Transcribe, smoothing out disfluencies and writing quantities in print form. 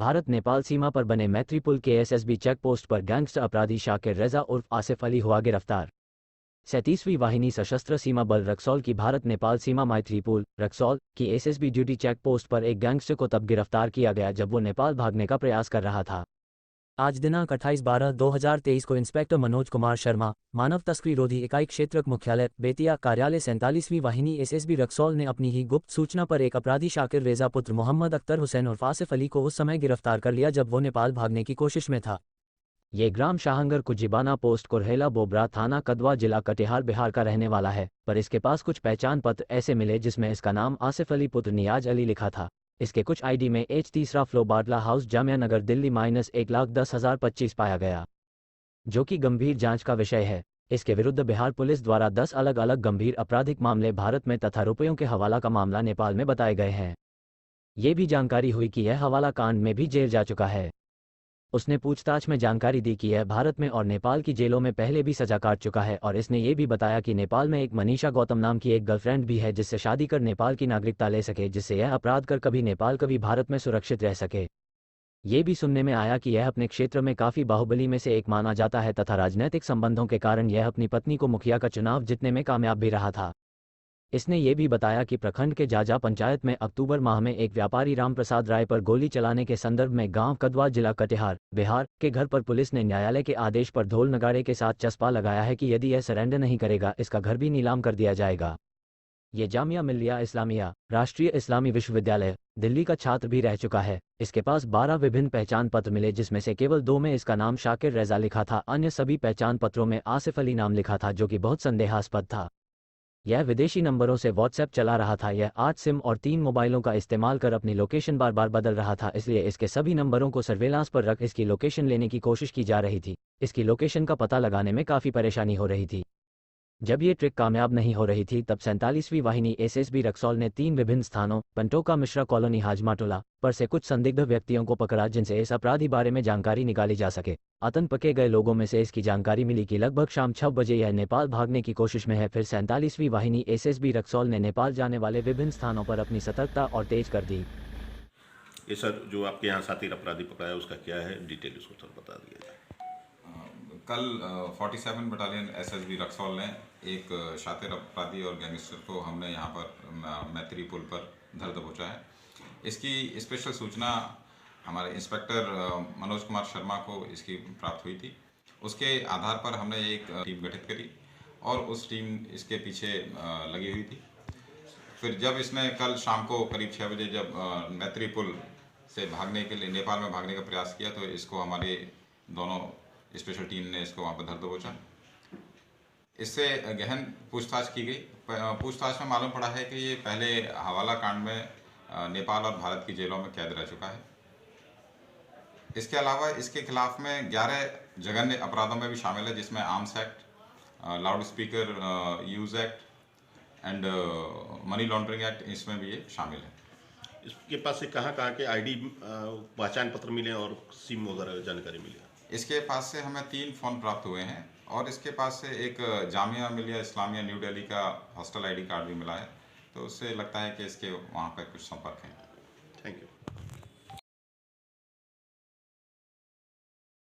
भारत नेपाल सीमा पर बने मैत्रीपुल के एसएसबी चेक पोस्ट पर गैंगस्टर अपराधी शाकिर रेजा उर्फ आसिफ अली हुआ गिरफ्तार। 37वीं वाहिनी सशस्त्र सीमा बल रक्सौल की भारत नेपाल सीमा मैत्रीपुल रक्सौल की एसएसबी ड्यूटी चेक पोस्ट पर एक गैंगस्टर को तब गिरफ्तार किया गया जब वो नेपाल भागने का प्रयास कर रहा था। आज दिनांक 28/12/2023 को इंस्पेक्टर मनोज कुमार शर्मा, मानव तस्करी रोधी इकाई क्षेत्रक मुख्यालय बेतिया कार्यालय 47वीं वाहिनी एसएसबी रक्सौल ने अपनी ही गुप्त सूचना पर एक अपराधी शाकिर रेजा पुत्र मोहम्मद अख्तर हुसैन और आसिफ अली को उस समय गिरफ्तार कर लिया जब वो नेपाल भागने की कोशिश में था। ये ग्राम शाहंगर कुजिबाना पोस्ट कुरहेला बोबरा थाना कदवा जिला कटिहार बिहार का रहने वाला है, पर इसके पास कुछ पहचान पत्र ऐसे मिले जिसमें इसका नाम आसिफ अली पुत्र नियाज अली लिखा था। इसके कुछ आईडी में H3 फ्लो बाटला हाउस जामिया नगर दिल्ली -1,10,025 पाया गया, जो कि गंभीर जांच का विषय है। इसके विरुद्ध बिहार पुलिस द्वारा 10 अलग अलग गंभीर आपराधिक मामले भारत में तथा रुपयों के हवाला का मामला नेपाल में बताए गए हैं। ये भी जानकारी हुई कि यह हवाला कांड में भी जेल जा चुका है। उसने पूछताछ में जानकारी दी कि यह भारत में और नेपाल की जेलों में पहले भी सजा काट चुका है और इसने ये भी बताया कि नेपाल में एक मनीषा गौतम नाम की एक गर्लफ्रेंड भी है जिससे शादी कर नेपाल की नागरिकता ले सके, जिससे यह अपराध कर कभी नेपाल कभी भारत में सुरक्षित रह सके। ये भी सुनने में आया कि यह अपने क्षेत्र में काफ़ी बाहुबली में से एक माना जाता है तथा राजनीतिक संबंधों के कारण यह अपनी पत्नी को मुखिया का चुनाव जीतने में कामयाब भी रहा था। इसने ये भी बताया कि प्रखंड के जाजा पंचायत में अक्टूबर माह में एक व्यापारी रामप्रसाद राय पर गोली चलाने के संदर्भ में गांव कदवा जिला कटिहार बिहार के घर पर पुलिस ने न्यायालय के आदेश पर ढोल नगाड़े के साथ चस्पा लगाया है कि यदि यह सरेंडर नहीं करेगा इसका घर भी नीलाम कर दिया जाएगा। ये जामिया मिल्लिया इस्लामिया राष्ट्रीय इस्लामी विश्वविद्यालय दिल्ली का छात्र भी रह चुका है। इसके पास 12 विभिन्न पहचान पत्र मिले जिसमें से केवल 2 में इसका नाम शाकिर रेजा लिखा था, अन्य सभी पहचान पत्रों में आसिफ अली नाम लिखा था जो कि बहुत संदेहास्पद था। यह विदेशी नंबरों से व्हाट्सएप चला रहा था। यह 8 सिम और 3 मोबाइलों का इस्तेमाल कर अपनी लोकेशन बार बार बदल रहा था, इसलिए इसके सभी नंबरों को सर्वेलांस पर रख इसकी लोकेशन लेने की कोशिश की जा रही थी। इसकी लोकेशन का पता लगाने में काफ़ी परेशानी हो रही थी। जब ये ट्रिक कामयाब नहीं हो रही थी तब 47वीं वाहिनी एसएसबी रक्सौल ने 3 विभिन्न स्थानों पंटोका मिश्रा कॉलोनी हाजमाटोला पर से कुछ संदिग्ध व्यक्तियों को पकड़ा जिनसे इस अपराधी बारे में जानकारी निकाली जा सके। आतंक पके गए लोगों में से इसकी जानकारी मिली कि लगभग शाम 6 बजे यह नेपाल भागने की कोशिश में है। फिर 47वीं वाहिनी एसएसबी रक्सौल ने नेपाल जाने वाले विभिन्न स्थानों पर अपनी सतर्कता और तेज कर दी। ये सर जो आपके यहाँ साथी अपराधी पकड़ा है उसका क्या है डिटेल उसको थोड़ा बता दिया जाए। कल 47 बटालियन एसएसबी रक्सौल ने एक शातिर अपराधी और गैंगस्टर को हमने यहाँ पर मैत्रीपुल पर धर दबोचा है। इसकी स्पेशल सूचना हमारे इंस्पेक्टर मनोज कुमार शर्मा को इसकी प्राप्त हुई थी। उसके आधार पर हमने एक टीम गठित करी और उस टीम इसके पीछे लगी हुई थी। फिर जब इसने कल शाम को करीब 6 बजे जब मैत्रीपुल से भागने के लिए नेपाल में भागने का प्रयास किया तो इसको हमारे दोनों स्पेशल टीम ने इसको वहाँ पर धर दबोचा। इससे गहन पूछताछ की गई। पूछताछ में मालूम पड़ा है कि ये पहले हवाला कांड में नेपाल और भारत की जेलों में कैद रह चुका है। इसके अलावा इसके खिलाफ में 11 जघन्य अपराधों में भी शामिल है जिसमें arms act, loud speaker use act and money laundering act, इसमें भी ये शामिल है। इसके पास से कहाँ के आईडी पहचान पत्र मिले और सिम वगैरह जानकारी मिली? इसके पास से हमें 3 फ़ोन प्राप्त हुए हैं और इसके पास से एक जामिया मिल्लिया इस्लामिया न्यू दिल्ली का हॉस्टल आईडी कार्ड भी मिला है, तो उससे लगता है कि इसके वहाँ पर कुछ संपर्क हैं। Thank you.